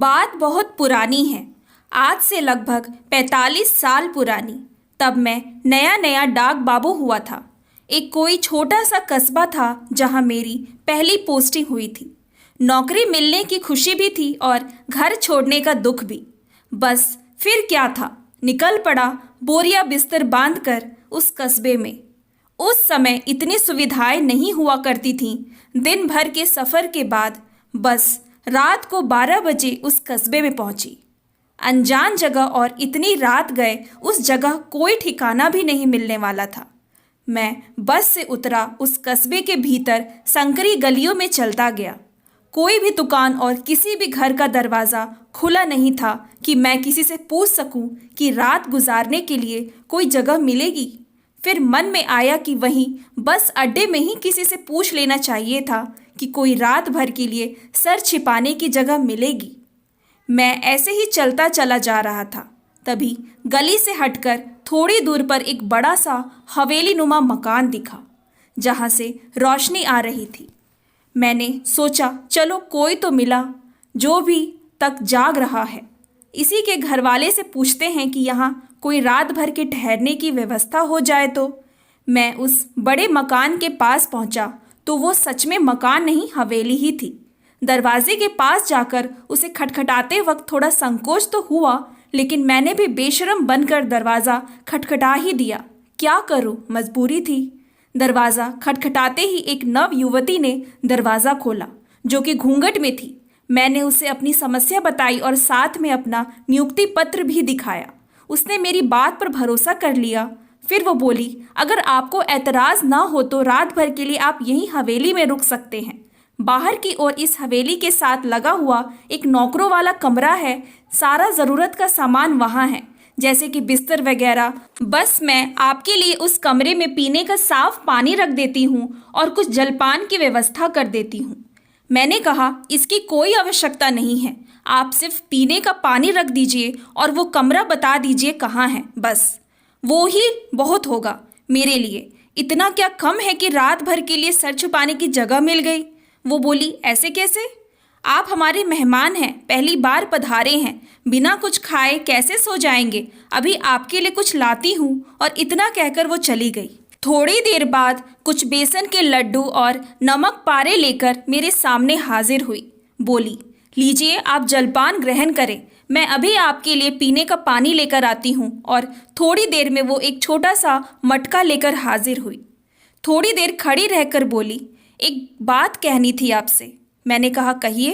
बात बहुत पुरानी है। आज से लगभग 45 साल पुरानी। तब मैं नया नया डाक बाबू हुआ था। एक कोई छोटा सा कस्बा था जहां मेरी पहली पोस्टिंग हुई थी। नौकरी मिलने की खुशी भी थी और घर छोड़ने का दुख भी। बस फिर क्या था, निकल पड़ा बोरिया बिस्तर बांधकर उस कस्बे में। उस समय इतनी सुविधाएं नहीं हुआ करती थीं। दिन भर के सफ़र के बाद बस रात को 12 बजे उस कस्बे में पहुंची। अनजान जगह और इतनी रात गए उस जगह कोई ठिकाना भी नहीं मिलने वाला था। मैं बस से उतरा, उस कस्बे के भीतर संकरी गलियों में चलता गया। कोई भी दुकान और किसी भी घर का दरवाज़ा खुला नहीं था कि मैं किसी से पूछ सकूं कि रात गुजारने के लिए कोई जगह मिलेगी। फिर मन में आया कि वहीं बस अड्डे में ही किसी से पूछ लेना चाहिए था कि कोई रात भर के लिए सर छिपाने की जगह मिलेगी। मैं ऐसे ही चलता चला जा रहा था। तभी गली से हटकर थोड़ी दूर पर एक बड़ा सा हवेली नुमा मकान दिखा जहां से रोशनी आ रही थी। मैंने सोचा चलो कोई तो मिला जो भी तक जाग रहा है, इसी के घर वाले से पूछते हैं कि यहाँ कोई रात भर के ठहरने की व्यवस्था हो जाए। तो मैं उस बड़े मकान के पास पहुँचा तो वो सच में मकान नहीं, हवेली ही थी। दरवाजे के पास जाकर उसे खटखटाते वक्त थोड़ा संकोच तो हुआ, लेकिन मैंने भी बेशर्म बनकर दरवाज़ा खटखटा ही दिया। क्या करूं, मजबूरी थी। दरवाज़ा खटखटाते ही एक नव युवती ने दरवाज़ा खोला जो कि घूंघट में थी। मैंने उसे अपनी समस्या बताई और साथ में अपना नियुक्ति पत्र भी दिखाया। उसने मेरी बात पर भरोसा कर लिया। फिर वो बोली, अगर आपको एतराज़ ना हो तो रात भर के लिए आप यहीं हवेली में रुक सकते हैं। बाहर की ओर इस हवेली के साथ लगा हुआ एक नौकरों वाला कमरा है। सारा ज़रूरत का सामान वहाँ है, जैसे कि बिस्तर वगैरह। बस मैं आपके लिए उस कमरे में पीने का साफ पानी रख देती हूँ और कुछ जलपान की व्यवस्था कर देती हूँ। मैंने कहा, इसकी कोई आवश्यकता नहीं है, आप सिर्फ पीने का पानी रख दीजिए और वो कमरा बता दीजिए कहाँ है, बस वो ही बहुत होगा मेरे लिए। इतना क्या कम है कि रात भर के लिए सर छुपाने की जगह मिल गई। वो बोली, ऐसे कैसे? आप हमारे मेहमान हैं, पहली बार पधारे हैं, बिना कुछ खाए कैसे सो जाएंगे? अभी आपके लिए कुछ लाती हूँ। और इतना कहकर वो चली गई। थोड़ी देर बाद कुछ बेसन के लड्डू और नमक पारे लेकर मेरे सामने हाजिर हुई। बोली, लीजिए आप जलपान ग्रहण करें, मैं अभी आपके लिए पीने का पानी लेकर आती हूँ। और थोड़ी देर में वो एक छोटा सा मटका लेकर हाजिर हुई। थोड़ी देर खड़ी रहकर बोली, एक बात कहनी थी आपसे। मैंने कहा, कहिए।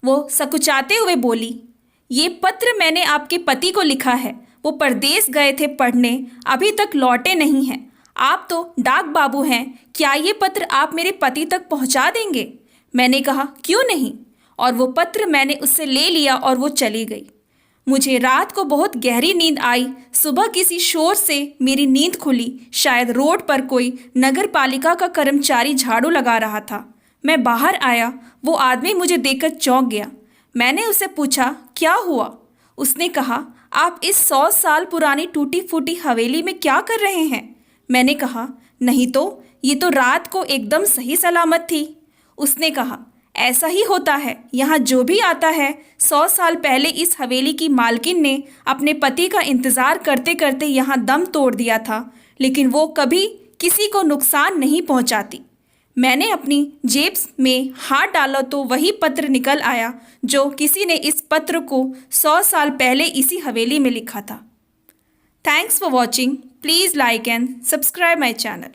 वो सकुचाते हुए बोली, ये पत्र मैंने आपके पति को लिखा है, वो परदेश गए थे पढ़ने, अभी तक लौटे नहीं हैं। आप तो डाक बाबू हैं, क्या ये पत्र आप मेरे पति तक पहुंचा देंगे? मैंने कहा, क्यों नहीं। और वो पत्र मैंने उससे ले लिया और वो चली गई। मुझे रात को बहुत गहरी नींद आई। सुबह किसी शोर से मेरी नींद खुली। शायद रोड पर कोई नगर पालिका का कर्मचारी झाड़ू लगा रहा था। मैं बाहर आया, वो आदमी मुझे देखकर चौंक गया। मैंने उससे पूछा, क्या हुआ? उसने कहा, आप इस 100 साल पुरानी टूटी फूटी हवेली में क्या कर रहे हैं? मैंने कहा, नहीं तो, ये तो रात को एकदम सही सलामत थी। उसने कहा, ऐसा ही होता है, यहाँ जो भी आता है। 100 साल पहले इस हवेली की मालकिन ने अपने पति का इंतज़ार करते करते यहाँ दम तोड़ दिया था, लेकिन वो कभी किसी को नुकसान नहीं पहुँचाती। मैंने अपनी जेब में हाथ डाला तो वही पत्र निकल आया जो किसी ने इस पत्र को 100 साल पहले इसी हवेली में लिखा था। Thanks for watching. Please like and subscribe my channel.